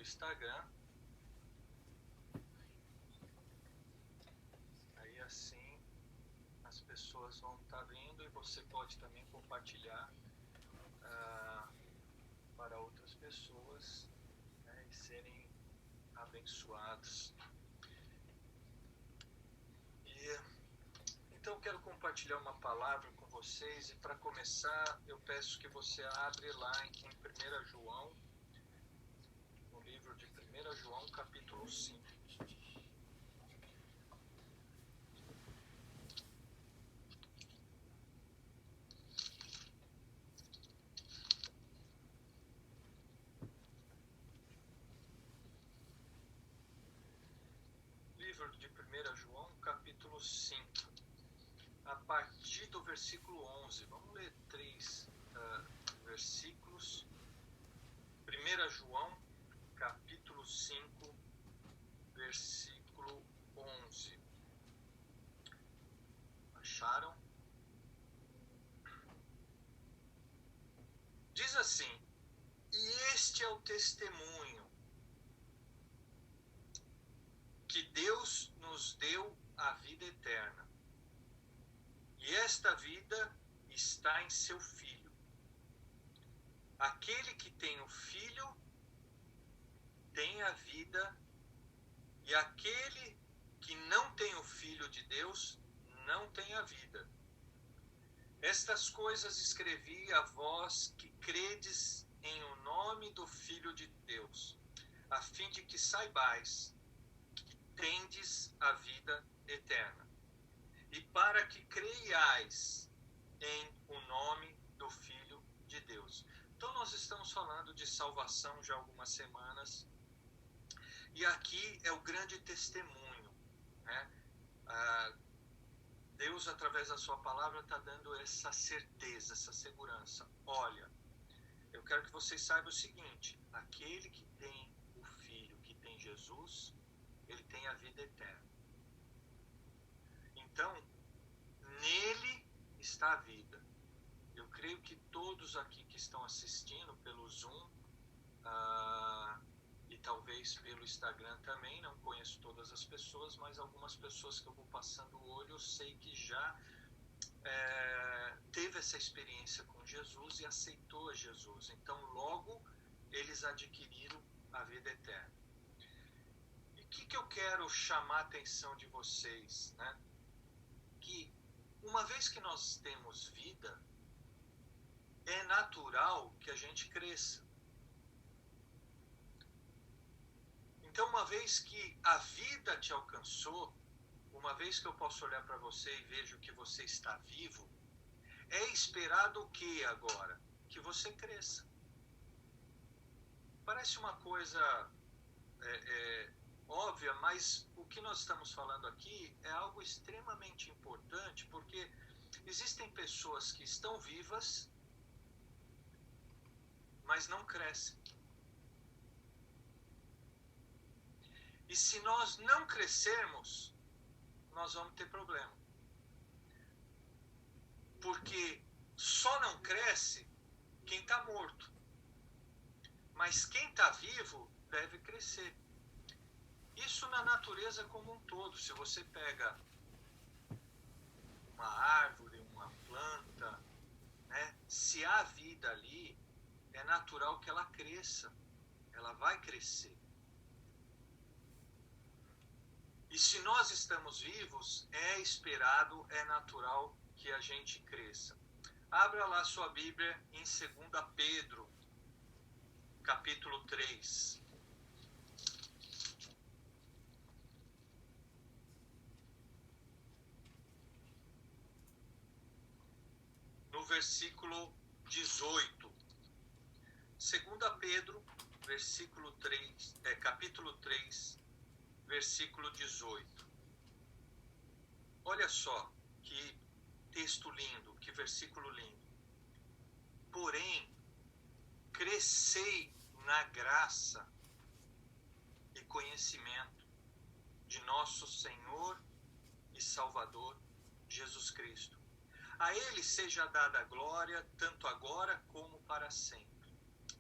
Instagram. Aí assim as pessoas vão estar vendo e você pode também compartilhar para outras pessoas, né, e serem abençoados. Então quero compartilhar uma palavra com vocês e para começar eu peço que você abra lá em 1 João, no livro de 1 João, capítulo 5. Livro de 1 João, capítulo 5. A partir do versículo 11, vamos ler 3 versículos. 1 João, capítulo 5, versículo 11. Acharam? Diz assim: e este é o testemunho que Deus nos deu a vida eterna. E esta vida está em seu Filho. Aquele que tem o Filho tem a vida, e aquele que não tem o Filho de Deus não tem a vida. Estas coisas escrevi a vós que credes em o nome do Filho de Deus, a fim de que saibais que tendes a vida eterna. E para que creiais em o nome do Filho de Deus. Então nós estamos falando de salvação já há algumas semanas. E aqui é o grande testemunho, né? Deus, através da sua palavra, está dando essa certeza, essa segurança. Olha, eu quero que vocês saibam o seguinte: aquele que tem o Filho, que tem Jesus, ele tem a vida eterna. Então, nele está a vida. Eu creio que todos aqui que estão assistindo pelo Zoom e talvez pelo Instagram também, não conheço todas as pessoas, mas algumas pessoas que eu vou passando o olho, eu sei que já teve essa experiência com Jesus e aceitou a Jesus. Então, logo, eles adquiriram a vida eterna. E o que eu quero chamar a atenção de vocês, né? Que uma vez que nós temos vida, é natural que a gente cresça. Então, uma vez que a vida te alcançou, uma vez que eu posso olhar para você e vejo que você está vivo, é esperado o que agora? Que você cresça. Parece uma coisa óbvia, mas o que nós estamos falando aqui é algo extremamente importante, porque existem pessoas que estão vivas, mas não crescem. E se nós não crescermos, nós vamos ter problema. Porque só não cresce quem está morto. Mas quem está vivo deve crescer. Isso na natureza como um todo. Se você pega uma árvore, uma planta, né, se há vida ali, é natural que ela cresça. Ela vai crescer. E se nós estamos vivos, é esperado, é natural que a gente cresça. Abra lá sua Bíblia em 2 Pedro, capítulo 3. No versículo 18. 2 Pedro, versículo 3, capítulo 3, versículo 18. Olha só que texto lindo, que versículo lindo. Porém, crescei na graça e conhecimento de nosso Senhor e Salvador Jesus Cristo. A Ele seja dada a glória, tanto agora como para sempre.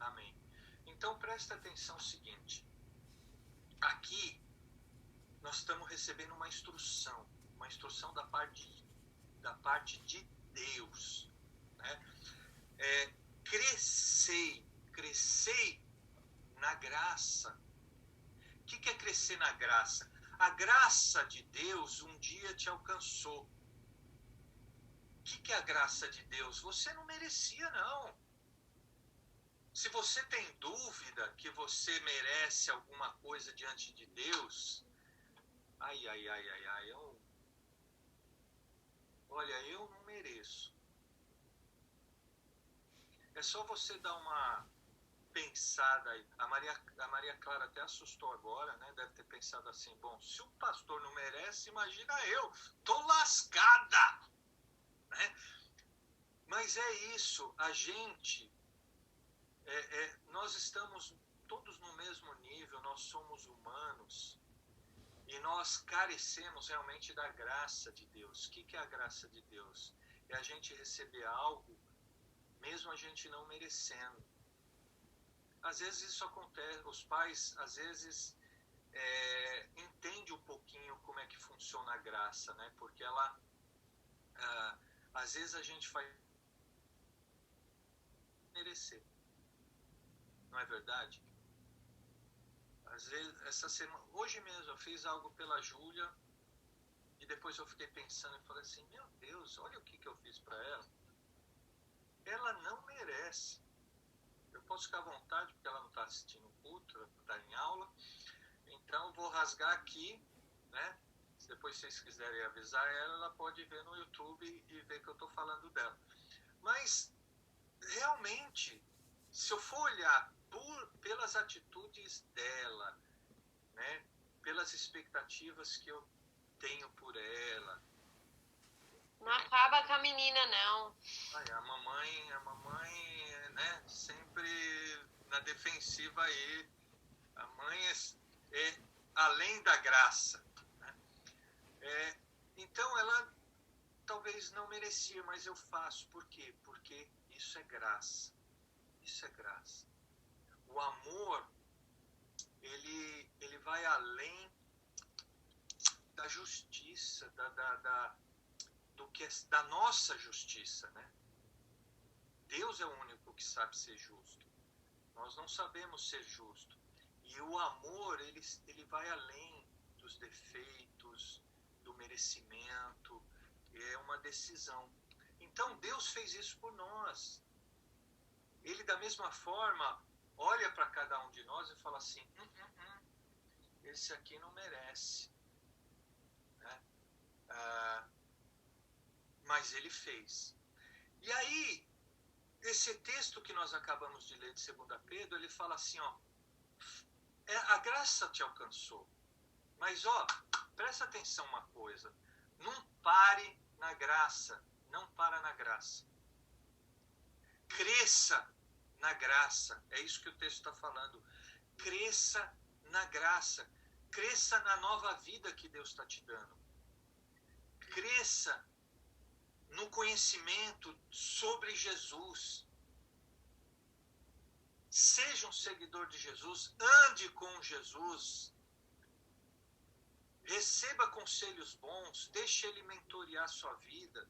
Amém. Então presta atenção no seguinte: aqui nós estamos recebendo uma instrução da parte de Deus, né? Crescei na graça. O que é crescer na graça? A graça de Deus um dia te alcançou. O que é a graça de Deus? Você não merecia, não. Se você tem dúvida que você merece alguma coisa diante de Deus, eu não mereço. É só você dar uma pensada aí. A Maria Clara até assustou agora, né? Deve ter pensado assim, bom, se o pastor não merece, imagina eu, tô lascada, né? Mas é isso, a gente, nós estamos todos no mesmo nível, nós somos humanos e nós carecemos realmente da graça de Deus. O que é a graça de Deus? É a gente receber algo mesmo a gente não merecendo. Às vezes isso acontece, os pais às vezes entendem um pouquinho como é que funciona a graça, né? Porque ela, às vezes a gente faz merecer, não é verdade? Às vezes, essa semana, hoje mesmo eu fiz algo pela Júlia e depois eu fiquei pensando e falei assim, meu Deus, olha o que eu fiz para ela. Ela não merece. Eu posso ficar à vontade porque ela não está assistindo o culto, ela está em aula. Então eu vou rasgar aqui, né? Se depois vocês quiserem avisar ela, ela pode ver no YouTube e ver que eu estou falando dela. Mas realmente, se eu for olhar pelas atitudes dela, né? Pelas expectativas que eu tenho por ela. Não acaba com a menina, não. A mamãe, né? Sempre na defensiva aí. A mãe é além da graça. Né? Então ela talvez não merecia, mas eu faço. Por quê? Porque isso é graça. Isso é graça. O amor, ele vai além da justiça, da nossa justiça, né? Deus é o único que sabe ser justo. Nós não sabemos ser justo. E o amor, ele vai além dos defeitos, do merecimento. É uma decisão. Então, Deus fez isso por nós. Ele, da mesma forma, olha para cada um de nós e fala assim, esse aqui não merece. Né? Mas ele fez. E aí, esse texto que nós acabamos de ler de 2 Pedro, ele fala assim, ó, a graça te alcançou. Mas, ó, presta atenção uma coisa. Não pare na graça. Não para na graça. Cresça na graça. É isso que o texto está falando. Cresça na graça. Cresça na nova vida que Deus está te dando. Cresça no conhecimento sobre Jesus. Seja um seguidor de Jesus, ande com Jesus, receba conselhos bons, deixe ele mentorear sua vida,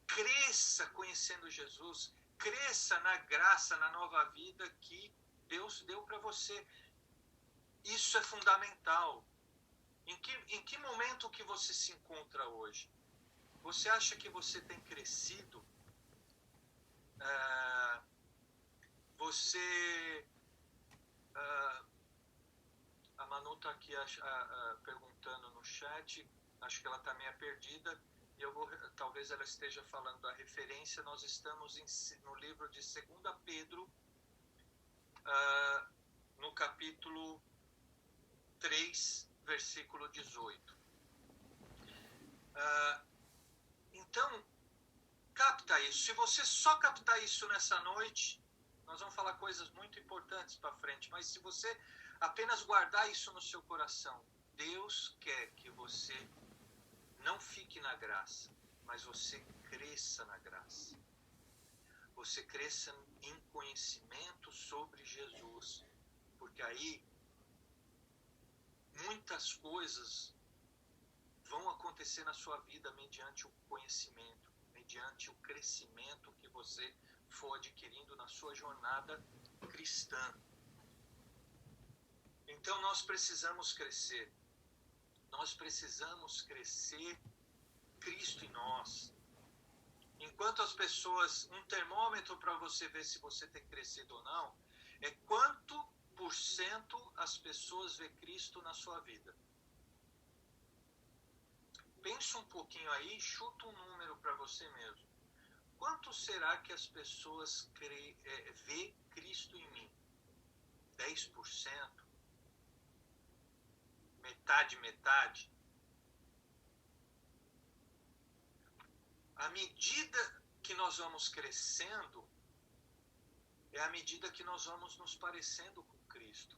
cresça conhecendo Jesus, cresça na graça, na nova vida que Deus deu para você. Isso é fundamental. Em que momento que você se encontra hoje? Você acha que você tem crescido? A Manu está aqui perguntando no chat, acho que ela está meio perdida, e talvez ela esteja falando da referência. Nós estamos no livro de 2 Pedro, no capítulo 3, versículo 18. Então, capta isso. Se você só captar isso nessa noite, nós vamos falar coisas muito importantes para frente, mas se você apenas guardar isso no seu coração, Deus quer que você não fique na graça, mas você cresça na graça. Você cresça em conhecimento sobre Jesus, porque aí muitas coisas vão acontecer na sua vida mediante o conhecimento, mediante o crescimento que você for adquirindo na sua jornada cristã. Então nós precisamos crescer. Nós precisamos crescer Cristo em nós. Enquanto as pessoas, um termômetro para você ver se você tem crescido ou não, é quanto por cento as pessoas vê Cristo na sua vida. Pensa um pouquinho aí, chuta um número para você mesmo. Quanto será que as pessoas vê Cristo em mim? 10%? Metade? À medida que nós vamos crescendo, é à medida que nós vamos nos parecendo com Cristo.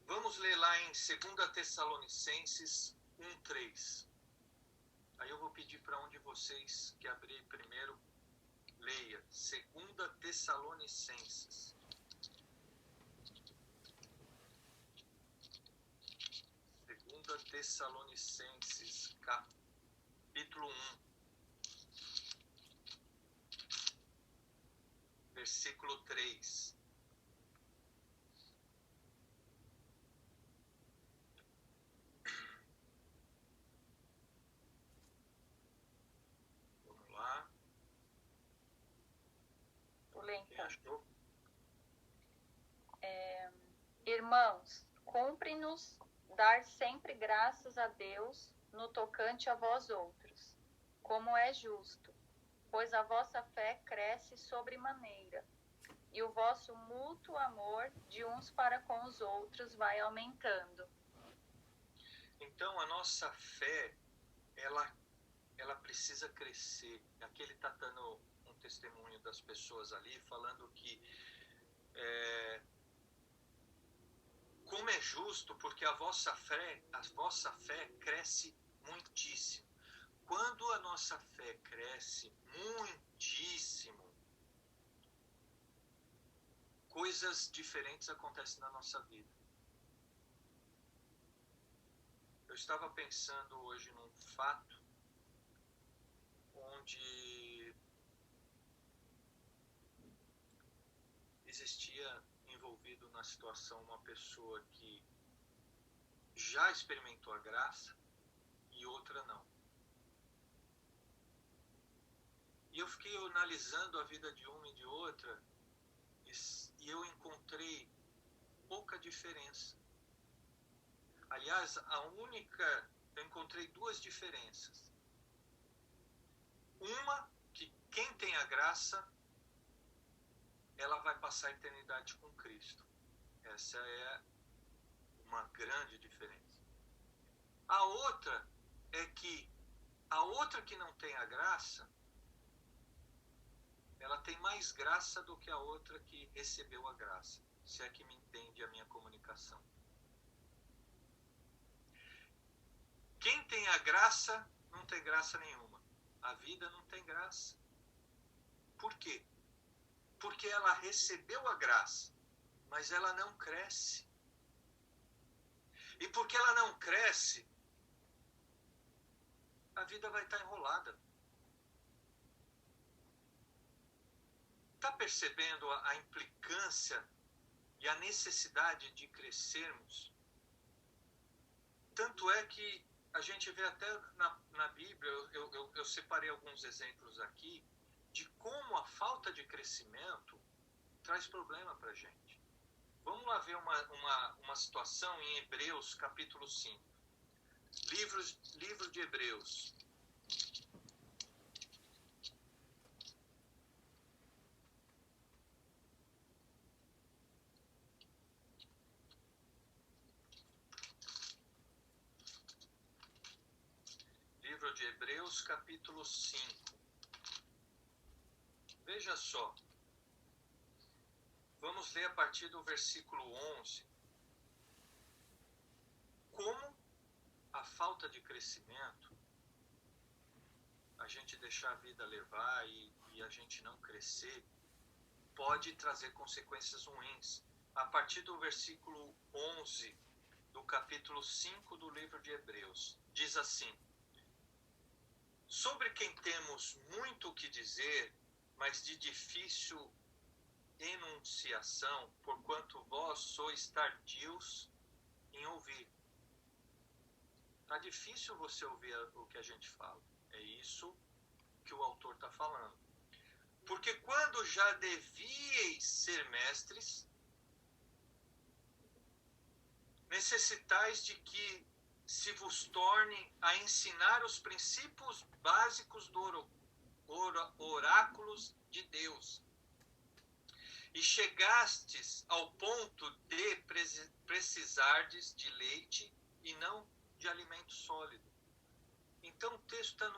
Vamos ler lá em 2 Tessalonicenses 1:3. Aí eu vou pedir para um de vocês que abrir primeiro, leia. 2 Tessalonicenses. 2 Tessalonicenses, capítulo 1, versículo 3. Vamos lá. Vou ler Quem então. achou? Irmãos, cumpre-nos dar sempre graças a Deus no tocante a vós outros, como é justo, pois a vossa fé cresce sobremaneira, e o vosso mútuo amor de uns para com os outros vai aumentando. Então a nossa fé, ela precisa crescer. Aqui ele está dando um testemunho das pessoas ali, falando que como é justo, porque a vossa fé cresce muitíssimo. Quando a nossa fé cresce muitíssimo, coisas diferentes acontecem na nossa vida. Eu estava pensando hoje num fato onde existia envolvido na situação uma pessoa que já experimentou a graça e outra não. E eu fiquei analisando a vida de uma e de outra e eu encontrei pouca diferença. Aliás, eu encontrei duas diferenças. Uma, que quem tem a graça, ela vai passar a eternidade com Cristo. Essa é uma grande diferença. A outra é que a outra que não tem a graça, ela tem mais graça do que a outra que recebeu a graça. Se é que me entende a minha comunicação. Quem tem a graça não tem graça nenhuma. A vida não tem graça. Por quê? Porque ela recebeu a graça, mas ela não cresce. E porque ela não cresce, a vida vai estar enrolada. Está percebendo a implicância e a necessidade de crescermos? Tanto é que a gente vê até na Bíblia, eu separei alguns exemplos aqui, de como a falta de crescimento traz problema para a gente. Vamos lá ver uma situação em Hebreus, capítulo 5. Livro de Hebreus. Livro de Hebreus, capítulo 5. Veja só. Vamos ler a partir do versículo 11. Como a falta de crescimento, a gente deixar a vida levar e a gente não crescer, pode trazer consequências ruins. A partir do versículo 11 do capítulo 5 do livro de Hebreus, diz assim: sobre quem temos muito o que dizer, mas de difícil enunciação, porquanto vós sois tardios em ouvir. Está difícil você ouvir o que a gente fala. É isso que o autor está falando. Porque quando já devíeis ser mestres, necessitais de que se vos torne a ensinar os princípios básicos do oráculos de Deus. E chegastes ao ponto de precisardes de leite e não de alimento sólido. Então o texto está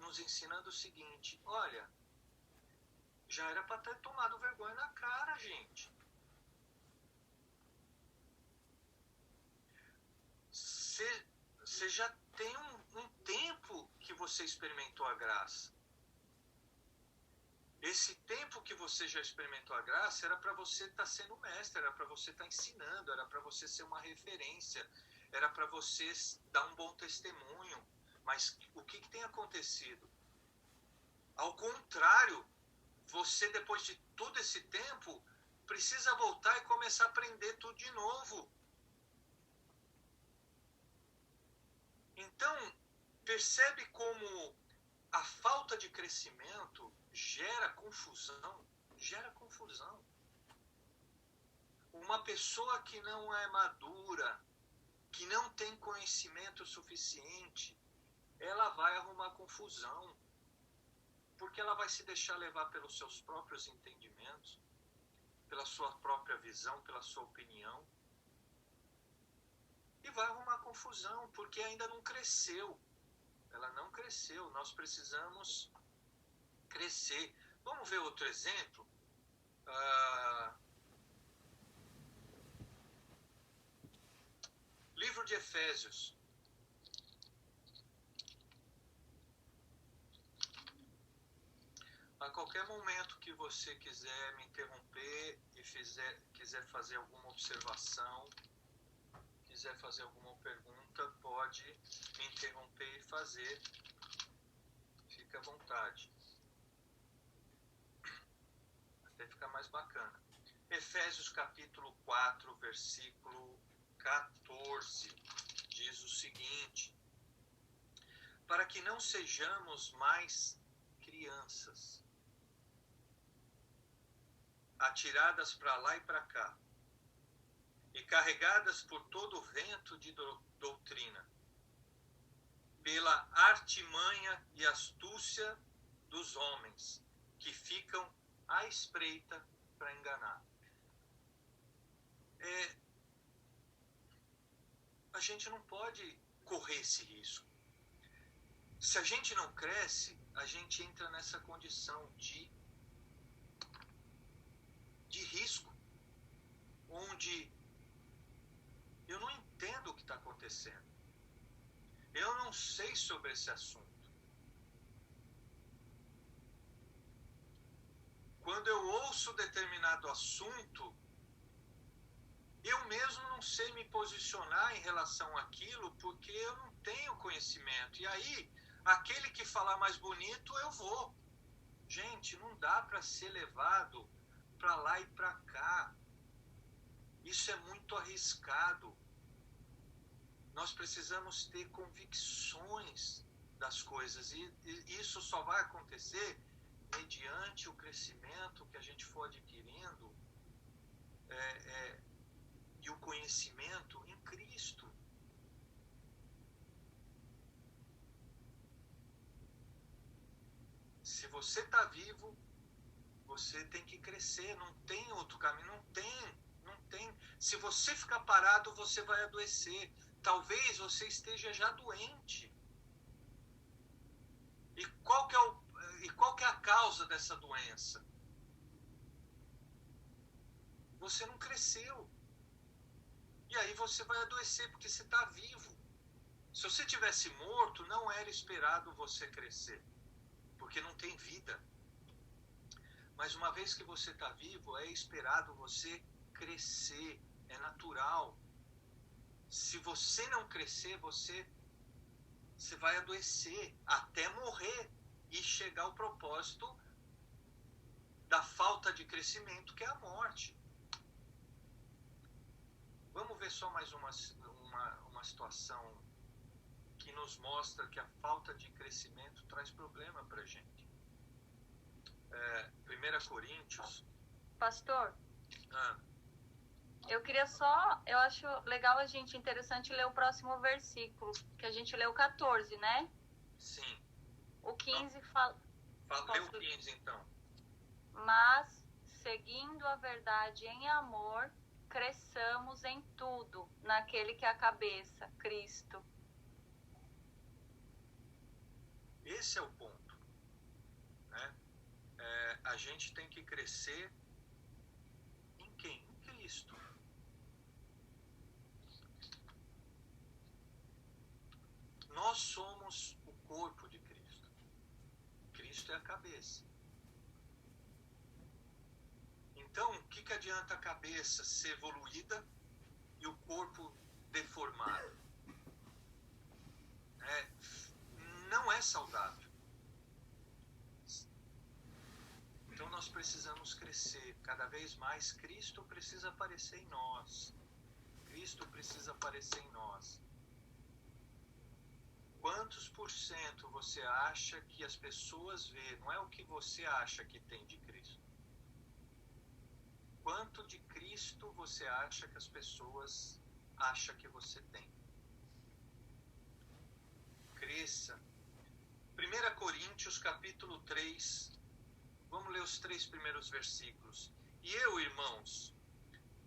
nos ensinando o seguinte: olha, já era para ter tomado vergonha na cara, gente. Você já tem um tempo que você experimentou a graça. Esse tempo que você já experimentou a graça era para você estar sendo mestre, era para você estar ensinando, era para você ser uma referência, era para você dar um bom testemunho. Mas o que tem acontecido? Ao contrário, você, depois de todo esse tempo, precisa voltar e começar a aprender tudo de novo. Então, percebe como a falta de crescimento gera confusão. Gera confusão. Uma pessoa que não é madura, que não tem conhecimento suficiente, ela vai arrumar confusão. Porque ela vai se deixar levar pelos seus próprios entendimentos, pela sua própria visão, pela sua opinião. E vai arrumar confusão, porque ainda não cresceu. Ela não cresceu. Nós precisamos crescer. Vamos ver outro exemplo? Livro de Efésios. A qualquer momento que você quiser me interromper e quiser fazer alguma observação, quiser fazer alguma pergunta, pode me interromper e fazer. Fique à vontade. Até ficar mais bacana. Efésios capítulo 4, versículo 14, diz o seguinte: para que não sejamos mais crianças, atiradas para lá e para cá, e carregadas por todo o vento de doutrina, pela artimanha e astúcia dos homens, que ficam à espreita para enganar. A gente não pode correr esse risco. Se a gente não cresce, a gente entra nessa condição de risco, onde eu não entendo o que está acontecendo. Eu não sei sobre esse assunto. Quando eu ouço determinado assunto, eu mesmo não sei me posicionar em relação àquilo, porque eu não tenho conhecimento. E aí, aquele que falar mais bonito, eu vou. Gente, não dá para ser levado para lá e para cá. Isso é muito arriscado. Nós precisamos ter convicções das coisas, e isso só vai acontecer mediante o crescimento que a gente for adquirindo e o conhecimento em Cristo. Se você está vivo, você tem que crescer, não tem outro caminho, não tem. Se você ficar parado, você vai adoecer. Talvez você esteja já doente. E qual que é a causa dessa doença? Você não cresceu. E aí você vai adoecer porque você está vivo. Se você tivesse morto, não era esperado você crescer, porque não tem vida. Mas uma vez que você está vivo, é esperado você crescer, é natural. Se você não crescer, você vai adoecer até morrer e chegar ao propósito da falta de crescimento, que é a morte. Vamos ver só mais uma situação que nos mostra que a falta de crescimento traz problema para a gente. 1 Coríntios. Pastor, eu queria só, eu acho legal interessante ler o próximo versículo, que a gente leu o 14, né? Sim. O 15 fala... Lê o 15 então. Mas, seguindo a verdade em amor, cresçamos em tudo, naquele que é a cabeça, Cristo. Esse é o ponto, né? A gente tem que crescer em quem? Em Cristo. Nós somos o corpo de Cristo. Cristo é a cabeça. Então, o que adianta a cabeça ser evoluída e o corpo deformado? Não é saudável. Então, nós precisamos crescer. Cada vez mais, Cristo precisa aparecer em nós. Cristo precisa aparecer em nós. Quantos por cento você acha que as pessoas vê? Não é o que você acha que tem de Cristo. Quanto de Cristo você acha que as pessoas acham que você tem? Cresça. 1 Coríntios capítulo 3. Vamos ler os 3 primeiros versículos. E eu, irmãos,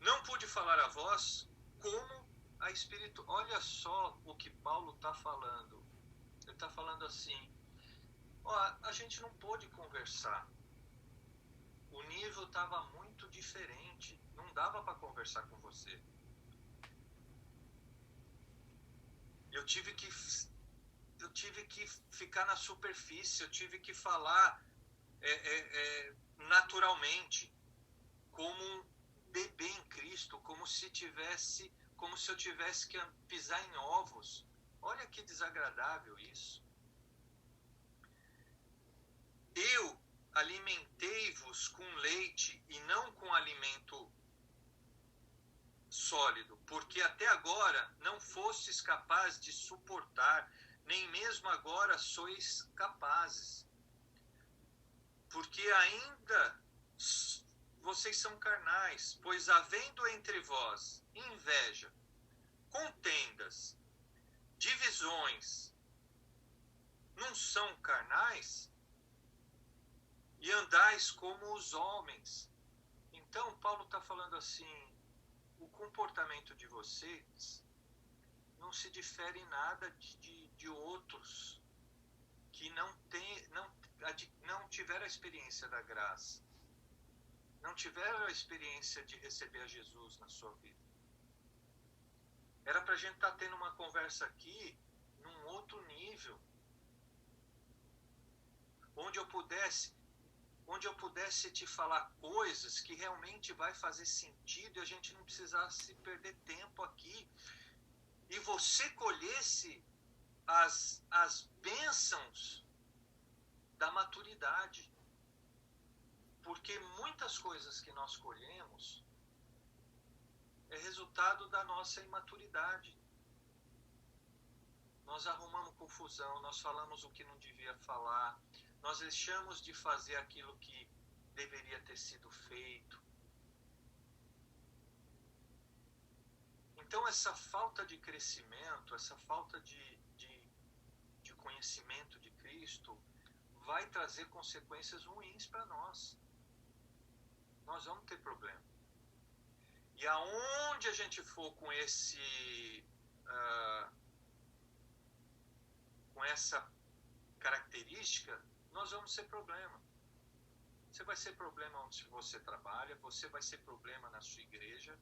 não pude falar a vós como a Espírito. Olha só o que Paulo está falando. Ele está falando assim, a gente não pôde conversar. O nível estava muito diferente. Não dava para conversar com você. Eu tive que ficar na superfície. Eu tive que falar naturalmente, como um bebê em Cristo, como se eu tivesse que pisar em ovos. Olha que desagradável isso. Eu alimentei-vos com leite e não com alimento sólido, porque até agora não fostes capazes de suportar, nem mesmo agora sois capazes. Porque ainda vocês são carnais, pois havendo entre vós inveja, contendas, divisões, não são carnais? E andais como os homens. Então, Paulo está falando assim, o comportamento de vocês não se difere em nada de outros que não tiveram a experiência da graça, não tiveram a experiência de receber a Jesus na sua vida. Era para a gente estar tendo uma conversa aqui num outro nível, onde eu pudesse te falar coisas que realmente vai fazer sentido e a gente não precisasse perder tempo aqui e você colhesse as bênçãos da maturidade. Porque muitas coisas que nós colhemos é resultado da nossa imaturidade. Nós arrumamos confusão, nós falamos o que não devia falar, nós deixamos de fazer aquilo que deveria ter sido feito. Então, essa falta de crescimento, essa falta de conhecimento de Cristo vai trazer consequências ruins para nós. Nós vamos ter problema. E aonde a gente for com essa característica, nós vamos ser problema. Você vai ser problema onde você trabalha, você vai ser problema na sua igreja,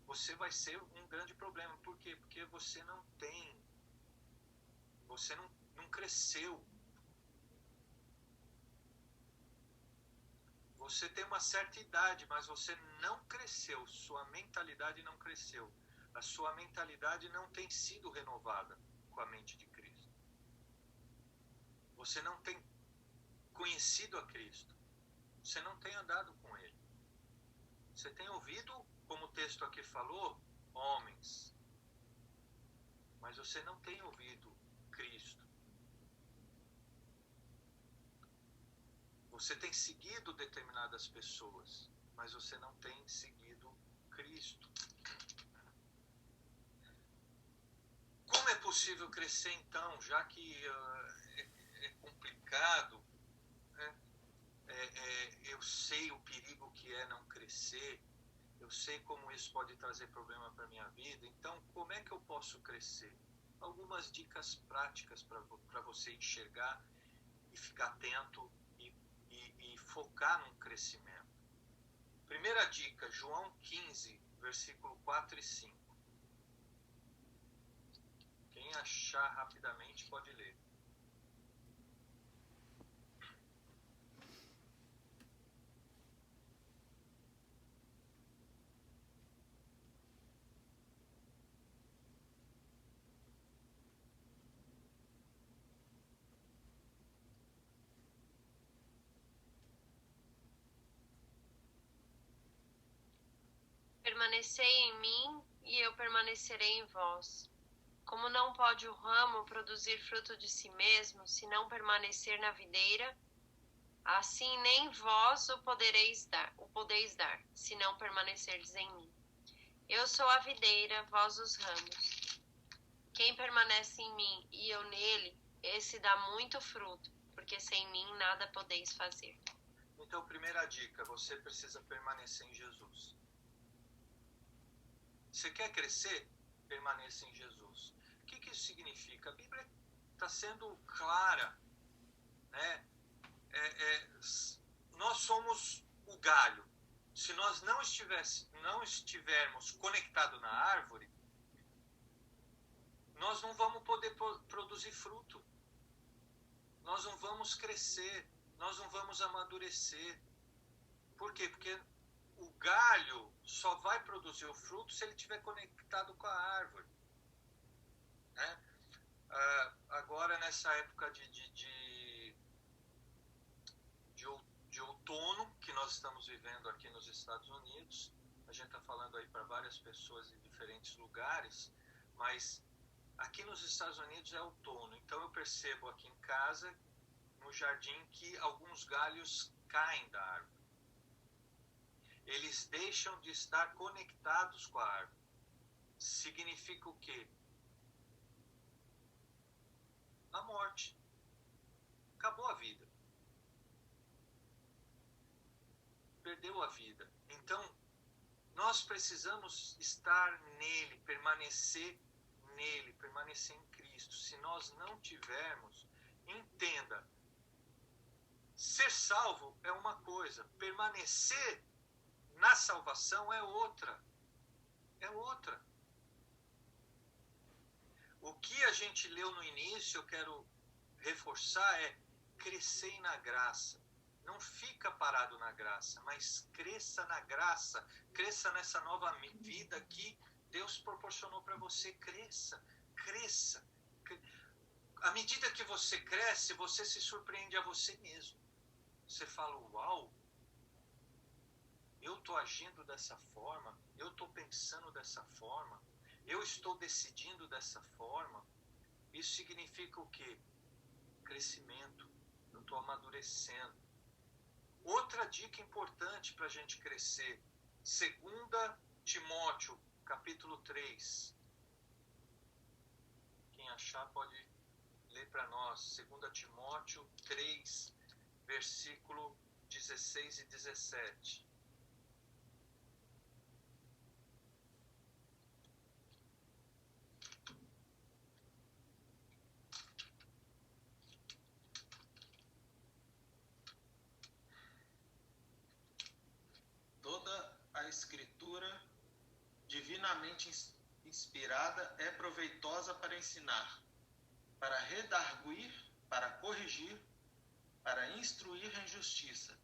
você vai ser um grande problema. Por quê? Porque você não cresceu. Você tem uma certa idade, mas você não cresceu, sua mentalidade não cresceu. A sua mentalidade não tem sido renovada com a mente de Cristo. Você não tem conhecido a Cristo. Você não tem andado com Ele. Você tem ouvido, como o texto aqui falou, homens. Mas você não tem ouvido Cristo. Você tem seguido determinadas pessoas, mas você não tem seguido Cristo. Como é possível crescer então, já que é complicado, né? Eu sei o perigo que é não crescer, eu sei como isso pode trazer problema para a minha vida, então como é que eu posso crescer? Algumas dicas práticas para você enxergar e ficar atento e focar num crescimento. Primeira dica, João 15, versículo 4 e 5. Quem achar rapidamente pode ler. Permanecei em mim e eu permanecerei em vós. Como não pode o ramo produzir fruto de si mesmo, se não permanecer na videira, assim nem vós o podeis dar, se não permanecerdes em mim. Eu sou a videira, vós os ramos. Quem permanece em mim e eu nele, esse dá muito fruto, porque sem mim nada podeis fazer. Então, primeira dica, você precisa permanecer em Jesus. Você quer crescer? Permaneça em Jesus. O que isso significa? A Bíblia está sendo clara, né? Nós somos o galho. Se nós não estivermos conectados na árvore, nós não vamos poder produzir fruto. Nós não vamos crescer. Nós não vamos amadurecer. Por quê? Porque o galho só vai produzir o fruto se ele estiver conectado com a árvore. Né? Agora, nessa época de outono que nós estamos vivendo aqui nos Estados Unidos, a gente está falando aí para várias pessoas em diferentes lugares, mas aqui nos Estados Unidos é outono, então eu percebo aqui em casa, no jardim, que alguns galhos caem da árvore. Eles deixam de estar conectados com a árvore. Significa o quê? A morte. Acabou a vida. Perdeu a vida. Então, nós precisamos estar nele, permanecer em Cristo. Se nós não tivermos, entenda, ser salvo é uma coisa, permanecer na salvação é outra. É outra. O que a gente leu no início, eu quero reforçar, é crescer na graça. Não fica parado na graça, mas cresça na graça. Cresça nessa nova vida que Deus proporcionou para você. Cresça. À medida que você cresce, você se surpreende a você mesmo. Você fala, uau, eu estou agindo dessa forma, eu estou pensando dessa forma, eu estou decidindo dessa forma. Isso significa o quê? Crescimento. Eu estou amadurecendo. Outra dica importante para a gente crescer, 2 Timóteo, capítulo 3. Quem achar pode ler para nós. 2 Timóteo 3, versículo 16 e 17. Toda a Escritura, divinamente inspirada, é proveitosa para ensinar, para redarguir, para corrigir, para instruir em justiça,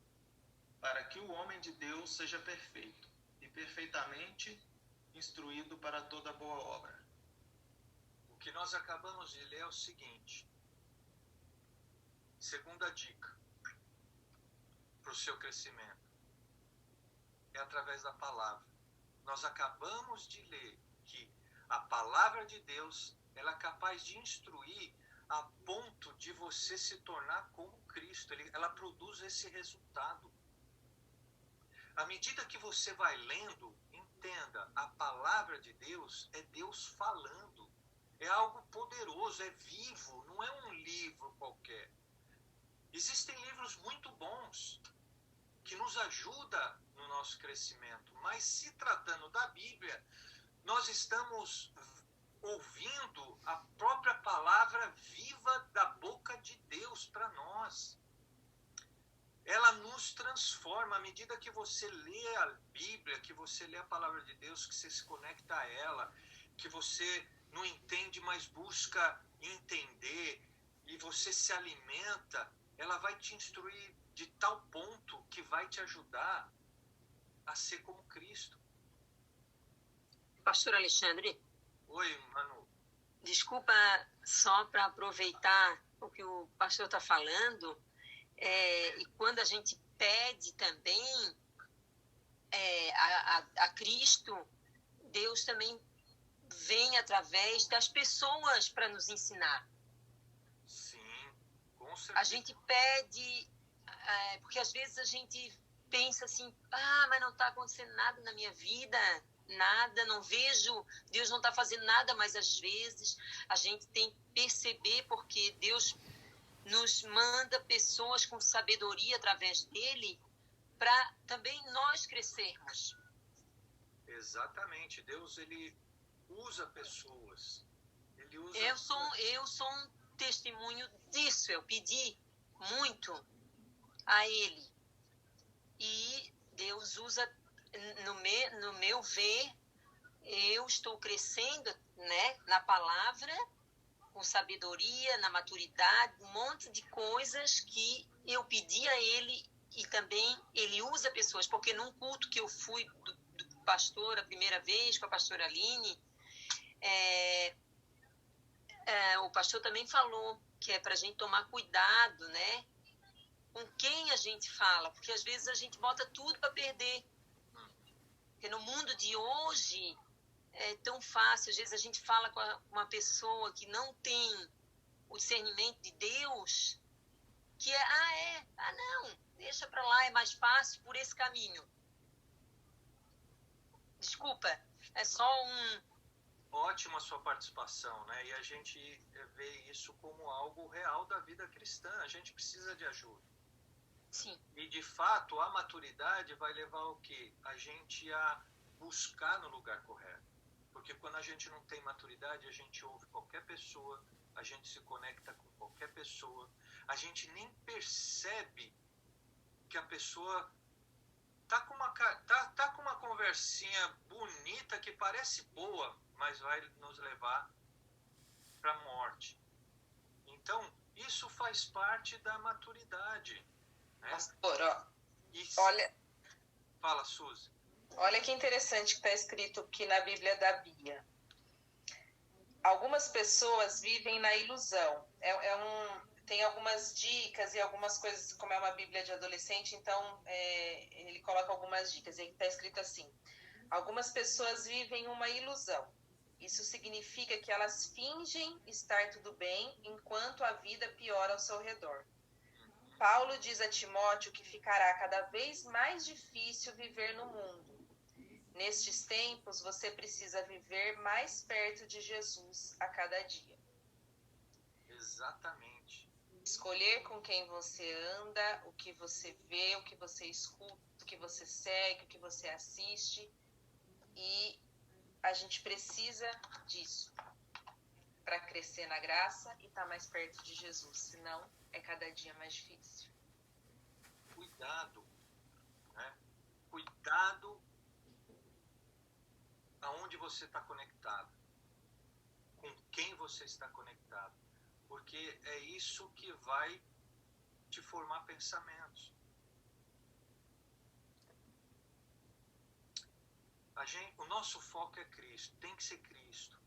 para que o homem de Deus seja perfeito e perfeitamente instruído para toda boa obra. O que nós acabamos de ler é o seguinte. Segunda dica para o seu crescimento é através da palavra. Nós acabamos de ler que a palavra de Deus, ela é capaz de instruir a ponto de você se tornar como Cristo. Ela produz esse resultado. À medida que você vai lendo, entenda, a palavra de Deus é Deus falando. É algo poderoso, é vivo, não é um livro qualquer. Existem livros muito bons que nos ajudam no nosso crescimento, mas se tratando da Bíblia, nós estamos ouvindo a própria palavra viva da boca de Deus para nós. Ela nos transforma à medida que você lê a Bíblia, que você lê a palavra de Deus, que você se conecta a ela, que você não entende, mas busca entender, e você se alimenta, ela vai te instruir de tal ponto que vai te ajudar a ser como Cristo. Pastor Alexandre. Oi, Manu. Desculpa, só para aproveitar o que o pastor está falando, e quando a gente pede também a Cristo, Deus também vem através das pessoas para nos ensinar. Sim, com certeza. A gente pede, porque às vezes a gente pensa assim, mas não está acontecendo nada na minha vida, nada, não vejo, Deus não está fazendo nada, mas às vezes a gente tem que perceber, porque Deus nos manda pessoas com sabedoria através dele, para também nós crescermos. Exatamente, Deus, ele usa pessoas. Ele usa eu sou um testemunho disso, eu pedi muito a ele. E Deus usa, no meu ver, eu estou crescendo, né, na palavra, com sabedoria, na maturidade, um monte de coisas que eu pedi a ele, e também ele usa pessoas, porque num culto que eu fui do pastor a primeira vez, com a pastora Aline, o pastor também falou que é para a gente tomar cuidado, né, com quem a gente fala, porque às vezes a gente bota tudo para perder. Porque no mundo de hoje é tão fácil, às vezes a gente fala com uma pessoa que não tem o discernimento de Deus, que não, deixa para lá, é mais fácil por esse caminho. Desculpa, é só Ótima a sua participação, né? E a gente vê isso como algo real da vida cristã. A gente precisa de ajuda. Sim. E, de fato, a maturidade vai levar o quê? A gente a buscar no lugar correto. Porque quando a gente não tem maturidade, a gente ouve qualquer pessoa, a gente se conecta com qualquer pessoa, a gente nem percebe que a pessoa tá com uma conversinha bonita que parece boa, mas vai nos levar para a morte. Então, isso faz parte da maturidade. Pastor, olha... Fala, Suzy. Olha que interessante que está escrito aqui na Bíblia da Bia. Algumas pessoas vivem na ilusão. Tem algumas dicas e algumas coisas, como é uma Bíblia de adolescente, então ele coloca algumas dicas. E aí está escrito assim: algumas pessoas vivem uma ilusão. Isso significa que elas fingem estar tudo bem enquanto a vida piora ao seu redor. Paulo diz a Timóteo que ficará cada vez mais difícil viver no mundo. Nestes tempos, você precisa viver mais perto de Jesus a cada dia. Exatamente. Escolher com quem você anda, o que você vê, o que você escuta, o que você segue, o que você assiste. E a gente precisa disso para crescer na graça e estar mais perto de Jesus. Senão, é cada dia mais difícil. Cuidado, né? Cuidado aonde você está conectado, com quem você está conectado, porque é isso que vai te formar pensamentos. o nosso foco é Cristo, tem que ser Cristo.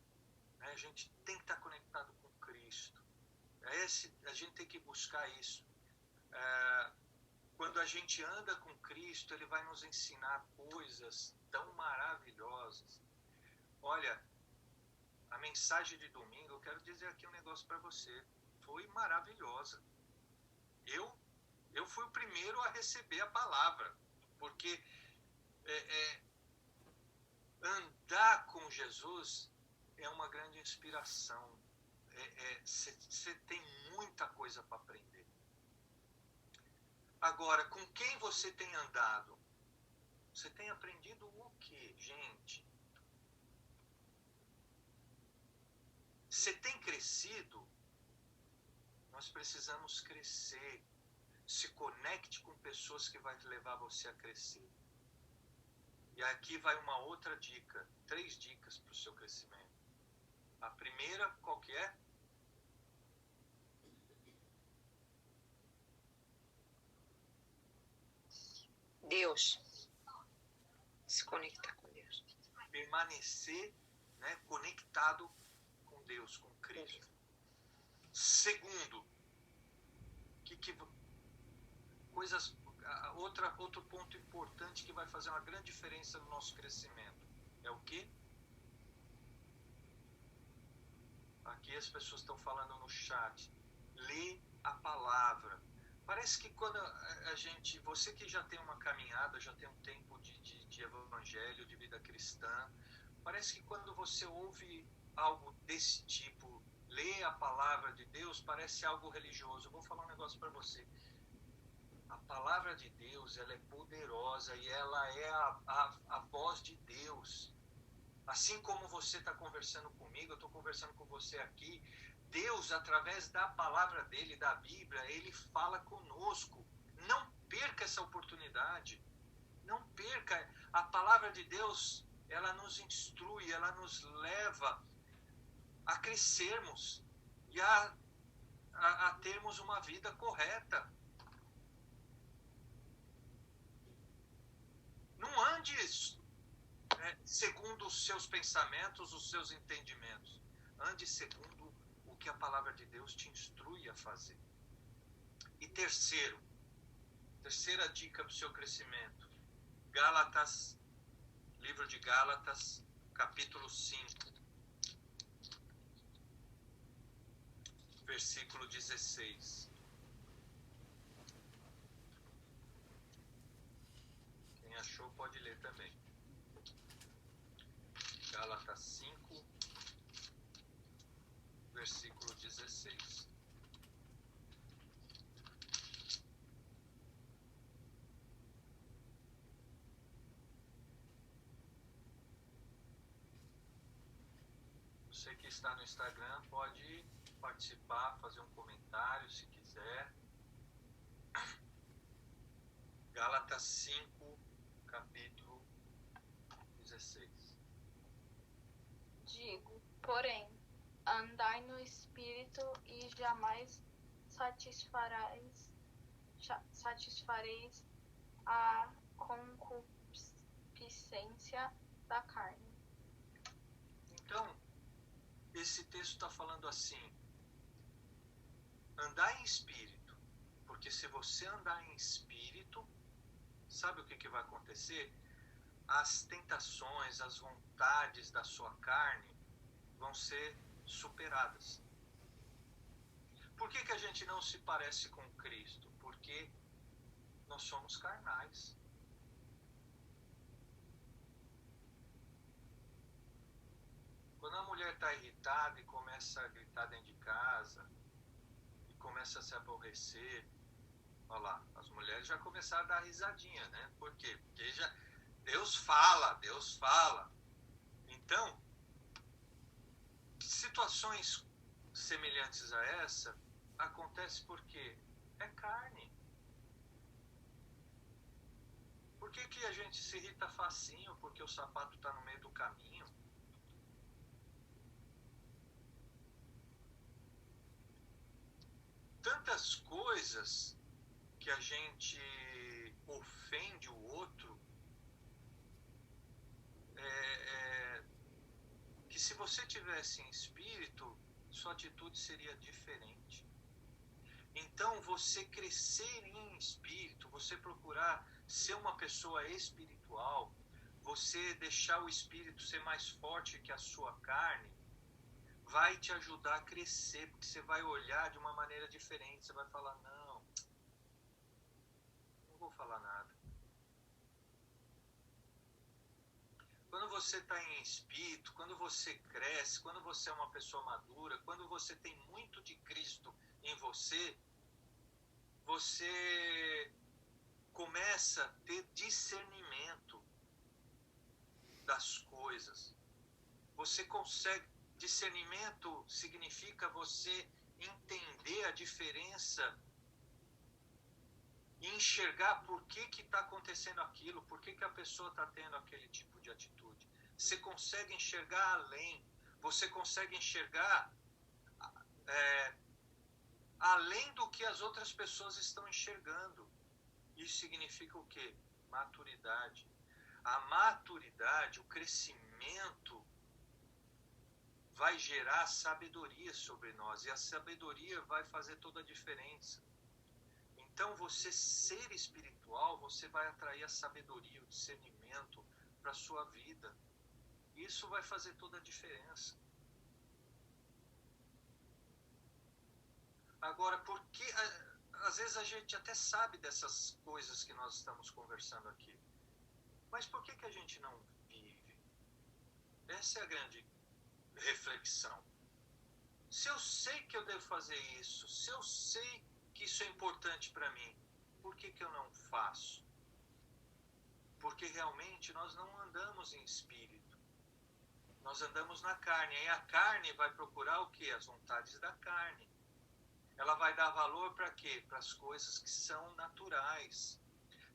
Né? A gente tem que estar conectado com Cristo. A gente tem que buscar isso. Quando a gente anda com Cristo, Ele vai nos ensinar coisas tão maravilhosas. Olha, a mensagem de domingo, eu quero dizer aqui um negócio para você, foi maravilhosa. Eu fui o primeiro a receber a palavra, porque andar com Jesus é uma grande inspiração. Você tem muita coisa para aprender. Agora, com quem você tem andado? Você tem aprendido o quê, gente? Você tem crescido? Nós precisamos crescer. Se conecte com pessoas que vão levar você a crescer. E aqui vai uma outra dica. 3 dicas para o seu crescimento. A primeira, qual que é? Deus. Se conectar com Deus. Permanecer, né, conectado com Deus, com Cristo. Segundo, outro ponto importante que vai fazer uma grande diferença no nosso crescimento é o quê? Aqui as pessoas estão falando no chat. Lê a palavra. Parece que quando você que já tem uma caminhada, já tem um tempo de evangelho, de vida cristã, parece que quando você ouve algo desse tipo, lê a palavra de Deus, parece algo religioso. Eu vou falar um negócio para você. A palavra de Deus, ela é poderosa e ela é a voz de Deus. Assim como você está conversando comigo, eu estou conversando com você aqui, Deus, através da palavra dele, da Bíblia, ele fala conosco. Não perca essa oportunidade. Não perca. A palavra de Deus, ela nos instrui, ela nos leva a crescermos e a termos uma vida correta. Não ande segundo os seus pensamentos, os seus entendimentos. Ande segundo o que a palavra de Deus te instrui a fazer. E terceira dica para o seu crescimento. Livro de Gálatas, capítulo 5, versículo 16. Quem achou pode ler também. Gálatas 5, versículo 16. Você que está no Instagram pode participar, fazer um comentário se quiser. Gálatas 5, capítulo 16. Digo, porém, andai no Espírito e jamais satisfareis a concupiscência da carne. Então, esse texto está falando assim: andar em espírito, porque se você andar em espírito, sabe o que vai acontecer? As tentações, as vontades da sua carne vão ser superadas. Por que a gente não se parece com Cristo? Porque nós somos carnais. Quando a mulher está irritada e começa a gritar dentro de casa, e começa a se aborrecer, olha lá, as mulheres já começaram a dar risadinha, né? Por quê? Porque Deus fala. Então, situações semelhantes a essa acontecem porque é carne. Por que a gente se irrita facinho porque o sapato está no meio do caminho? Tantas coisas que a gente ofende o outro se você tivesse em espírito, sua atitude seria diferente. Então, você crescer em espírito, você procurar ser uma pessoa espiritual, você deixar o espírito ser mais forte que a sua carne, vai te ajudar a crescer, porque você vai olhar de uma maneira diferente, você vai falar, não vou falar nada. Quando você está em espírito, quando você cresce, quando você é uma pessoa madura, quando você tem muito de Cristo em você, você começa a ter discernimento das coisas. Você consegue, discernimento significa você entender a diferença e enxergar por que está acontecendo aquilo, por que a pessoa está tendo aquele tipo de atitude. Você consegue enxergar além, você consegue enxergar além do que as outras pessoas estão enxergando. Isso significa o quê? Maturidade. A maturidade, o crescimento, vai gerar sabedoria sobre nós, e a sabedoria vai fazer toda a diferença. Então, você ser espiritual, você vai atrair a sabedoria, o discernimento para a sua vida. Isso vai fazer toda a diferença. Agora, porque às vezes a gente até sabe dessas coisas que nós estamos conversando aqui, mas por que a gente não vive? Essa é a grande reflexão. Se eu sei que eu devo fazer isso, se eu sei que isso é importante para mim, por que eu não faço? Porque realmente nós não andamos em espírito. Nós andamos na carne. E a carne vai procurar o quê? As vontades da carne. Ela vai dar valor para quê? Para as coisas que são naturais,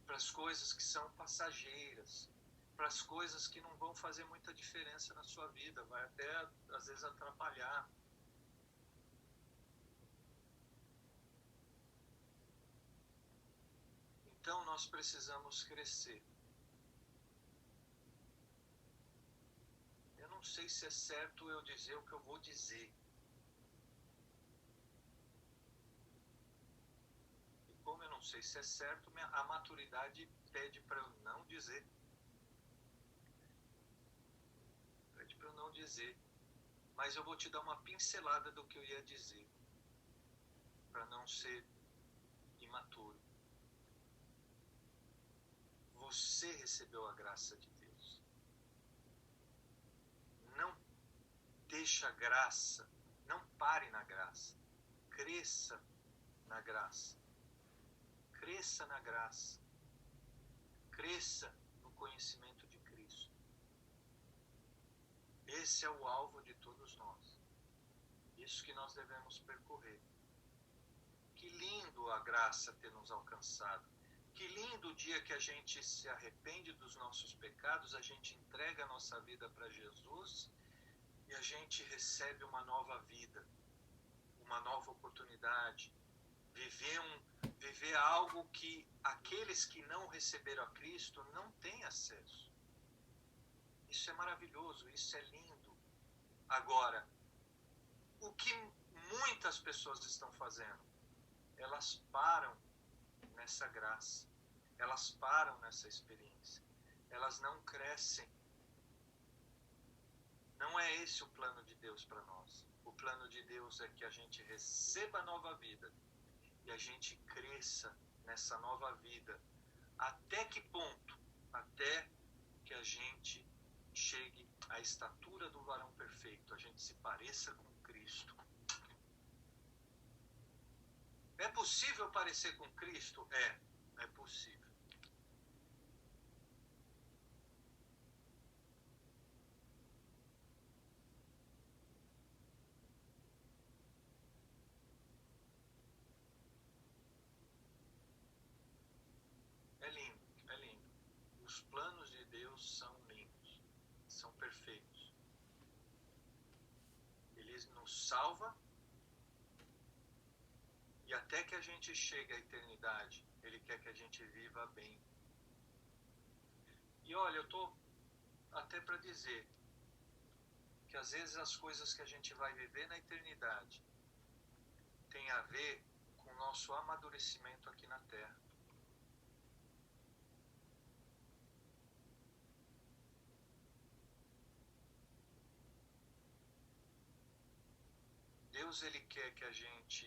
para as coisas que são passageiras, para as coisas que não vão fazer muita diferença na sua vida, vai até às vezes atrapalhar. Então nós precisamos crescer. Eu não sei se é certo eu dizer o que eu vou dizer. E como eu não sei se é certo, a maturidade pede para eu não dizer. Pede para eu não dizer. Mas eu vou te dar uma pincelada do que eu ia dizer, para não ser imaturo. Você recebeu a graça de Deus. Não deixa a graça, não pare na graça. Cresça na graça. Cresça na graça. Cresça no conhecimento de Cristo. Esse é o alvo de todos nós. Isso que nós devemos percorrer. Que lindo a graça ter nos alcançado. Que lindo o dia que a gente se arrepende dos nossos pecados, a gente entrega a nossa vida para Jesus e a gente recebe uma nova vida, uma nova oportunidade, viver algo que aqueles que não receberam a Cristo não têm acesso. Isso é maravilhoso, isso é lindo. Agora, o que muitas pessoas estão fazendo? Elas param nessa graça, elas param nessa experiência, elas não crescem. Não é esse o plano de Deus para nós. O plano de Deus é que a gente receba a nova vida e a gente cresça nessa nova vida. Até que ponto? Até que a gente chegue à estatura do varão perfeito, a gente se pareça com Cristo. É possível parecer com Cristo? É possível. É lindo, é lindo. Os planos de Deus são lindos, são perfeitos. Ele nos salva. E até que a gente chegue à eternidade, Ele quer que a gente viva bem. E olha, eu estou até para dizer que às vezes as coisas que a gente vai viver na eternidade tem a ver com o nosso amadurecimento aqui na Terra. Deus, Ele quer que a gente,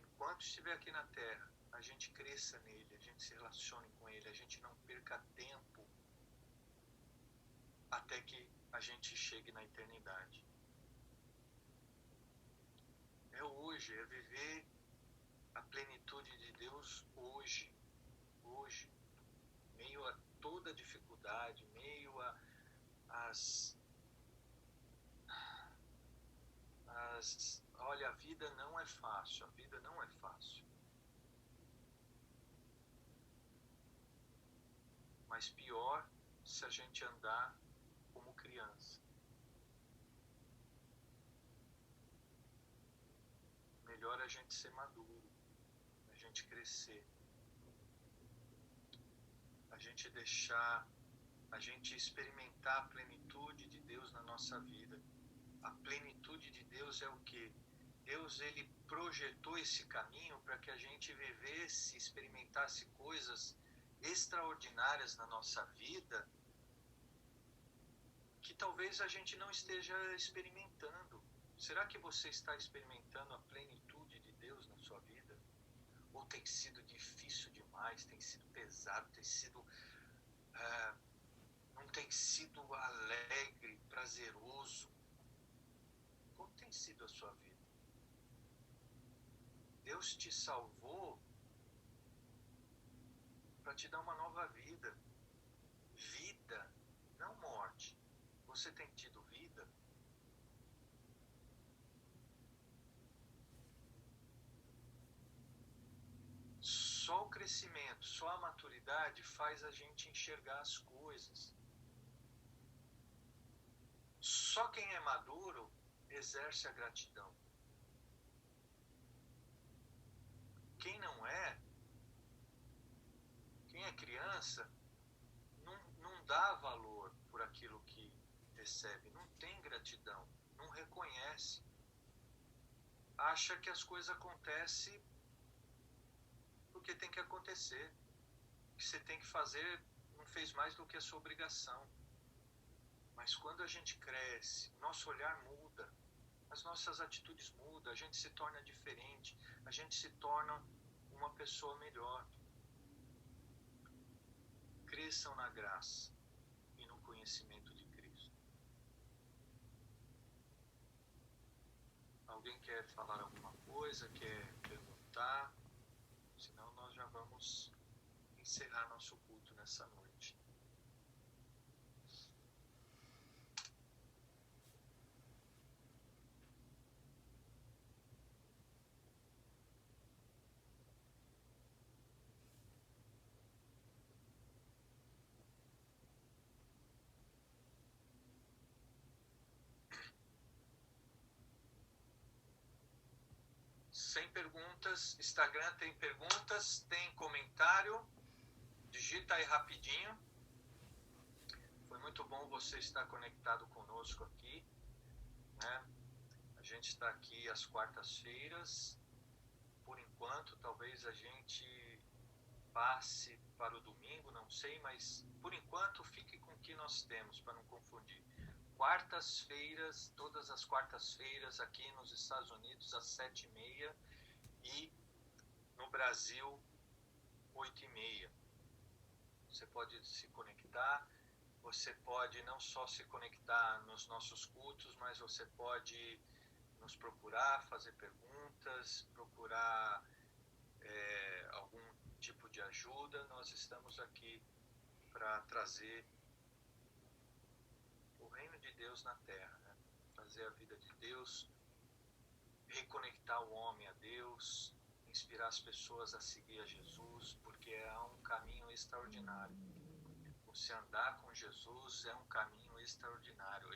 enquanto estiver aqui na Terra, a gente cresça nele, a gente se relacione com Ele, a gente não perca tempo até que a gente chegue na eternidade. É hoje, é viver a plenitude de Deus hoje, meio a toda dificuldade, meio olha, a vida não é fácil, a vida não é fácil. Mas pior se a gente andar como criança. Melhor a gente ser maduro, a gente crescer, a gente deixar, a gente experimentar a plenitude de Deus na nossa vida. A plenitude de Deus é o quê? Deus, Ele projetou esse caminho para que a gente vivesse, experimentasse coisas extraordinárias na nossa vida que talvez a gente não esteja experimentando. Será que você está experimentando a plenitude de Deus na sua vida? Ou tem sido difícil demais, tem sido pesado, tem sido não tem sido alegre, prazeroso? Como tem sido a sua vida? Deus te salvou para te dar uma nova vida. Vida, não morte. Você tem tido vida? Só o crescimento, só a maturidade faz a gente enxergar as coisas. Só quem é maduro exerce a gratidão. Quem não é, quem é criança, não dá valor por aquilo que recebe, não tem gratidão, não reconhece. Acha que as coisas acontecem porque tem que acontecer. O que você tem que fazer não fez mais do que a sua obrigação. Mas quando a gente cresce, nosso olhar muda, as nossas atitudes mudam, a gente se torna diferente, a gente se torna uma pessoa melhor. Cresçam na graça e no conhecimento de Cristo. Alguém quer falar alguma coisa, quer perguntar? Senão nós já vamos encerrar nosso culto nessa noite. Sem perguntas, Instagram tem perguntas, tem comentário, digita aí rapidinho. Foi muito bom você estar conectado conosco aqui, né? A gente está aqui às quartas-feiras, por enquanto, talvez a gente passe para o domingo, não sei, mas por enquanto fique com o que nós temos, para não confundir. Quartas-feiras, todas as quartas-feiras aqui nos Estados Unidos às 7h30 e no Brasil 8h30. Você pode se conectar, você pode não só se conectar nos nossos cultos, mas você pode nos procurar, fazer perguntas, procurar algum tipo de ajuda. Nós estamos aqui para trazer o reino de Deus na terra, né? Trazer a vida de Deus, reconectar o homem a Deus, inspirar as pessoas a seguir a Jesus, porque é um caminho extraordinário. Você andar com Jesus é um caminho extraordinário.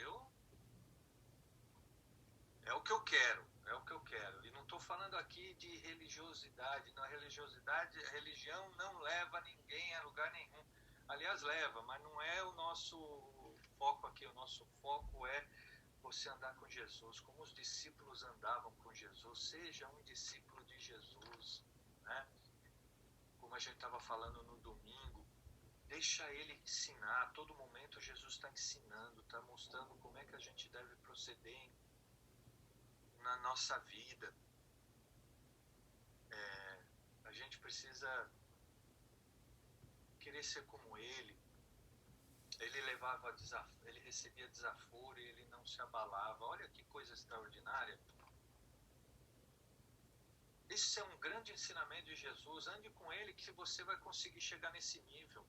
É o que eu quero, é o que eu quero. E não estou falando aqui de religiosidade. Na religiosidade, a religião não leva ninguém a lugar nenhum. Aliás, leva, mas não é o nosso foco aqui. O nosso foco é você andar com Jesus, como os discípulos andavam com Jesus. Seja um discípulo de Jesus, né? Como a gente estava falando no domingo, deixa ele ensinar. A todo momento Jesus está ensinando, está mostrando como é que a gente deve proceder na nossa vida. A gente precisa querer ser como ele. Ele ele recebia desaforo e ele não se abalava. Olha que coisa extraordinária. Isso é um grande ensinamento de Jesus. Ande com ele que você vai conseguir chegar nesse nível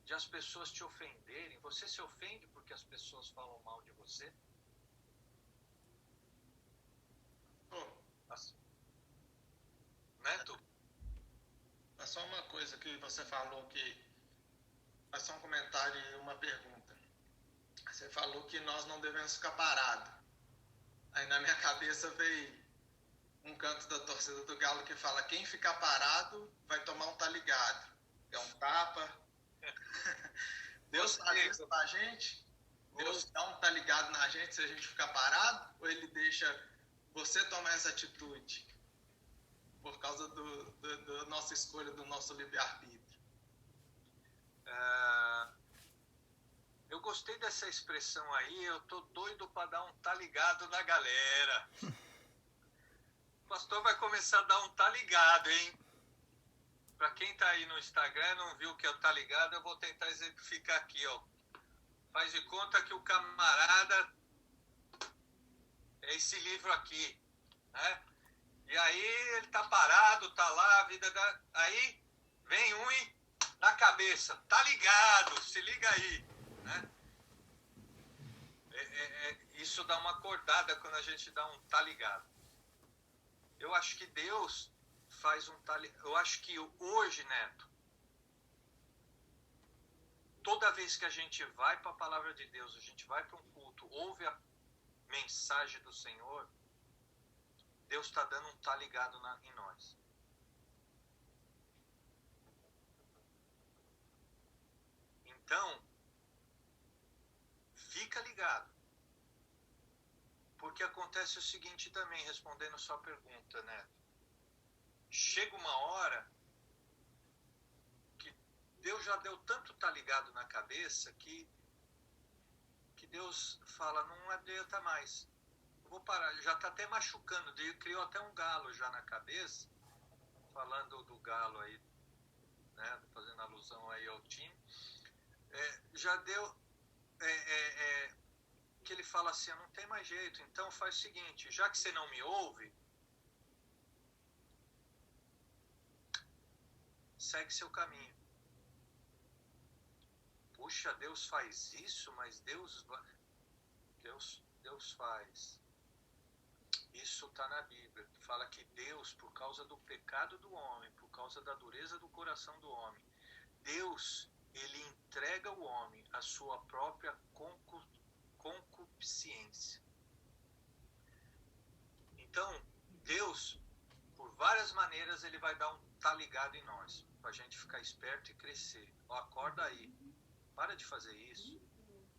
de as pessoas te ofenderem. Você se ofende porque as pessoas falam mal de você? Neto? É só uma coisa que você falou que... É só um comentário e uma pergunta. Você falou que nós não devemos ficar parados. Aí na minha cabeça veio um canto da torcida do Galo que fala: quem ficar parado vai tomar um tá ligado. É um tapa. Deus faz isso pra gente? Deus dá um tá ligado na gente se a gente ficar parado? Ou ele deixa você tomar essa atitude por causa da nossa escolha, do nosso livre-arbítrio? Eu gostei dessa expressão aí. Eu tô doido para dar um tá ligado na galera. O pastor vai começar a dar um tá ligado, hein? Para quem tá aí no Instagram não viu o que é o tá ligado, eu vou tentar exemplificar aqui, ó. Faz de conta que o camarada é esse livro aqui, né? E aí ele tá parado, tá lá, a vida da... Aí vem um e na cabeça, tá ligado, se liga aí, né? Isso dá uma acordada quando a gente dá um tá ligado. Eu acho que Deus faz um tá ligado. Eu acho que hoje, Neto, toda vez que a gente vai para a palavra de Deus, a gente vai para um culto, ouve a mensagem do Senhor, Deus está dando um tá ligado em nós. Então, fica ligado. Porque acontece o seguinte também, respondendo sua pergunta, né? Chega uma hora que Deus já deu tanto tá ligado na cabeça que Deus fala, não adianta mais. Eu vou parar, ele já está até machucando, ele criou até um galo já na cabeça, falando do galo aí, né? Fazendo alusão aí ao time. Já deu... que ele fala assim, não tem mais jeito, então faz o seguinte, já que você não me ouve, segue seu caminho. Puxa, Deus faz isso, mas Deus faz. Isso está na Bíblia, fala que Deus, por causa do pecado do homem, por causa da dureza do coração do homem, Deus, ele entrega ao homem a sua própria concupiscência. Então, Deus, por várias maneiras, ele vai dar um tá ligado em nós, para a gente ficar esperto e crescer. Ó, acorda aí, para de fazer isso.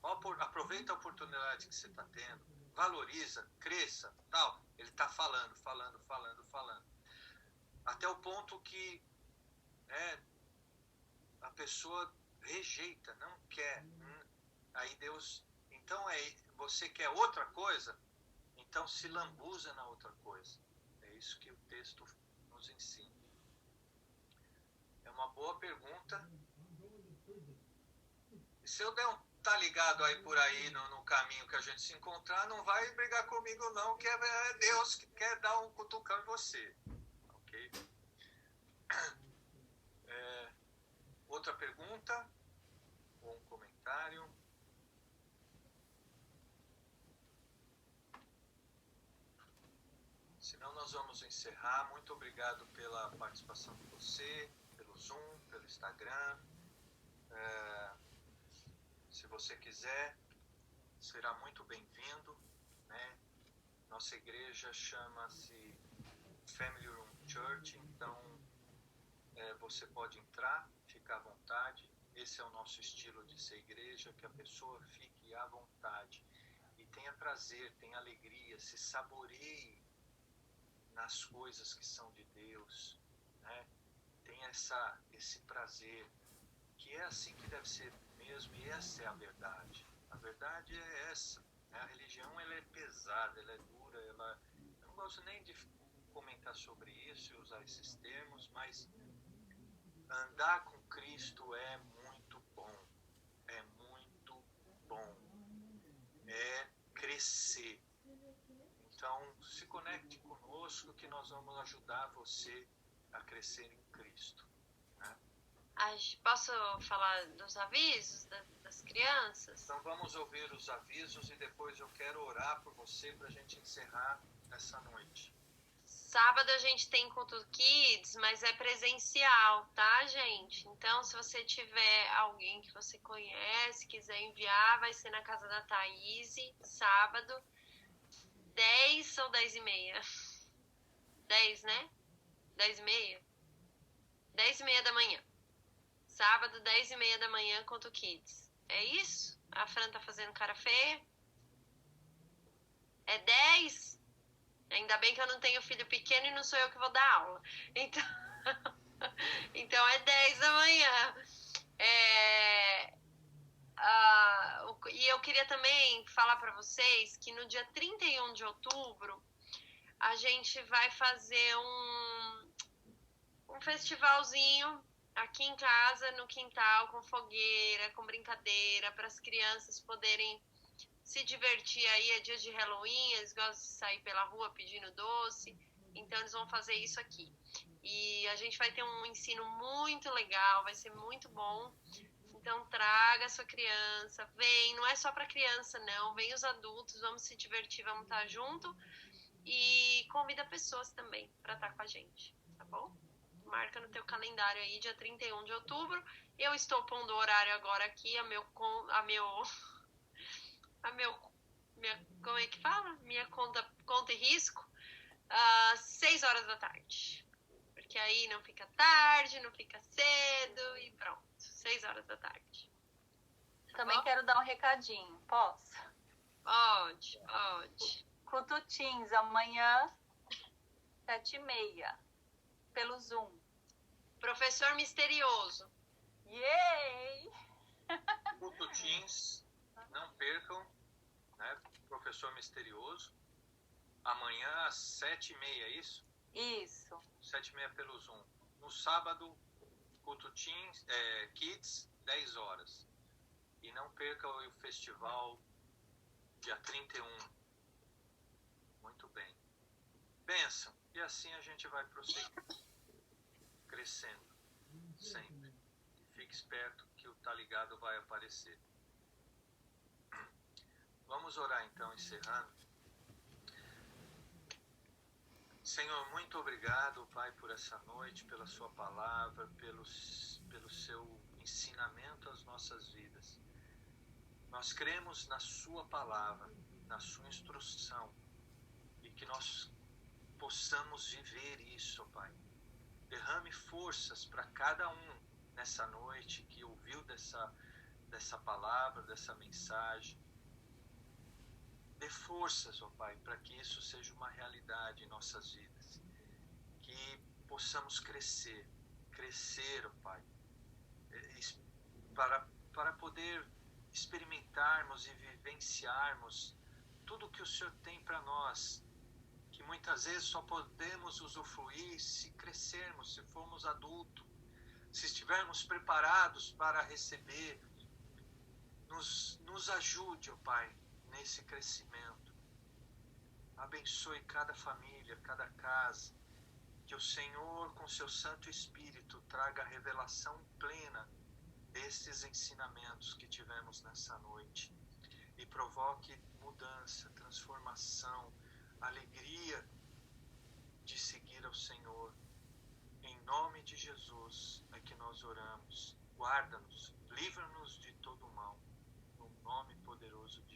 Ó, aproveita a oportunidade que você está tendo, valoriza, cresça, tal. Ele está falando. Até o ponto que a pessoa rejeita, não quer. Aí Deus... Então, você quer outra coisa? Então se lambuza na outra coisa. É isso que o texto nos ensina. É uma boa pergunta. E se eu der um tá ligado aí por aí no caminho que a gente se encontrar, não vai brigar comigo não, que é Deus que quer dar um cutucão em você. Ok? Outra pergunta? Ou um comentário? Senão nós vamos encerrar. Muito obrigado pela participação de você, pelo Zoom, pelo Instagram. Se você quiser, será muito bem-vindo, né? Nossa igreja chama-se Family Room Church, então você pode entrar, ficar à vontade. Esse é o nosso estilo de ser igreja, que a pessoa fique à vontade e tenha prazer, tenha alegria, se saboreie nas coisas que são de Deus, né? Tenha esse prazer, que é assim que deve ser mesmo, e essa é a verdade. A verdade é essa, né? A religião, ela é pesada, ela é dura, eu não gosto nem de comentar sobre isso e usar esses termos, mas andar com Cristo é muito bom, é muito bom, é crescer. Então, se conecte conosco que nós vamos ajudar você a crescer em Cristo, né? Posso falar dos avisos das crianças? Então vamos ouvir os avisos e depois eu quero orar por você para a gente encerrar essa noite. Sábado a gente tem Culto Kids, mas é presencial, tá, gente? Então, se você tiver alguém que você conhece, quiser enviar, vai ser na casa da Thaís, sábado, 10 ou 10h30? 10, né? 10h30? 10h30 da manhã. Sábado, 10h30 da manhã, Culto Kids. É isso? A Fran tá fazendo cara feia? É 10? Ainda bem que eu não tenho filho pequeno e não sou eu que vou dar aula. Então é 10 da manhã. E eu queria também falar para vocês que no dia 31 de outubro a gente vai fazer um festivalzinho aqui em casa, no quintal, com fogueira, com brincadeira, para as crianças poderem se divertir aí. É dia de Halloween, eles gostam de sair pela rua pedindo doce, então eles vão fazer isso aqui. E a gente vai ter um ensino muito legal, vai ser muito bom. Então traga a sua criança, vem, não é só para criança não, vem os adultos, vamos se divertir, vamos estar junto, e convida pessoas também para estar com a gente, tá bom? Marca no teu calendário aí, dia 31 de outubro. Eu estou pondo o horário agora aqui, como é que fala? Minha conta e risco, 6 horas da tarde. Porque aí não fica tarde, não fica cedo e pronto. 6 horas da tarde. Também quero dar um recadinho, posso? Pode. Culto Teens, amanhã, 7h30, pelo Zoom. Professor Misterioso. Yay! Culto Teens, não percam, né? Professor Misterioso. Amanhã às 7h30, é isso? Isso. 7h30 pelo Zoom. No sábado, Culto Teens, Kids, 10 horas. E não perca o festival dia 31. Muito bem. Bênção. E assim a gente vai prosseguir, crescendo, sempre. Fique esperto que o Tá Ligado vai aparecer. Vamos orar então, encerrando. Senhor, muito obrigado, Pai, por essa noite, pela sua palavra, pelo seu ensinamento às nossas vidas. Nós cremos na sua palavra, na sua instrução, e que nós possamos viver isso, Pai. Derrame forças para cada um nessa noite que ouviu dessa palavra, dessa mensagem. Dê forças, ó Pai, para que isso seja uma realidade em nossas vidas. Que possamos crescer, ó Pai, para poder experimentarmos e vivenciarmos tudo que o Senhor tem para nós, que muitas vezes só podemos usufruir se crescermos, se formos adultos, se estivermos preparados para receber. Nos ajude, ó Pai, nesse crescimento. Abençoe cada família, cada casa, que o Senhor, com seu Santo Espírito, traga a revelação plena destes ensinamentos que tivemos nessa noite e provoque mudança, transformação, alegria de seguir ao Senhor. Em nome de Jesus é que nós oramos. Guarda-nos, livra-nos de todo mal, no nome poderoso de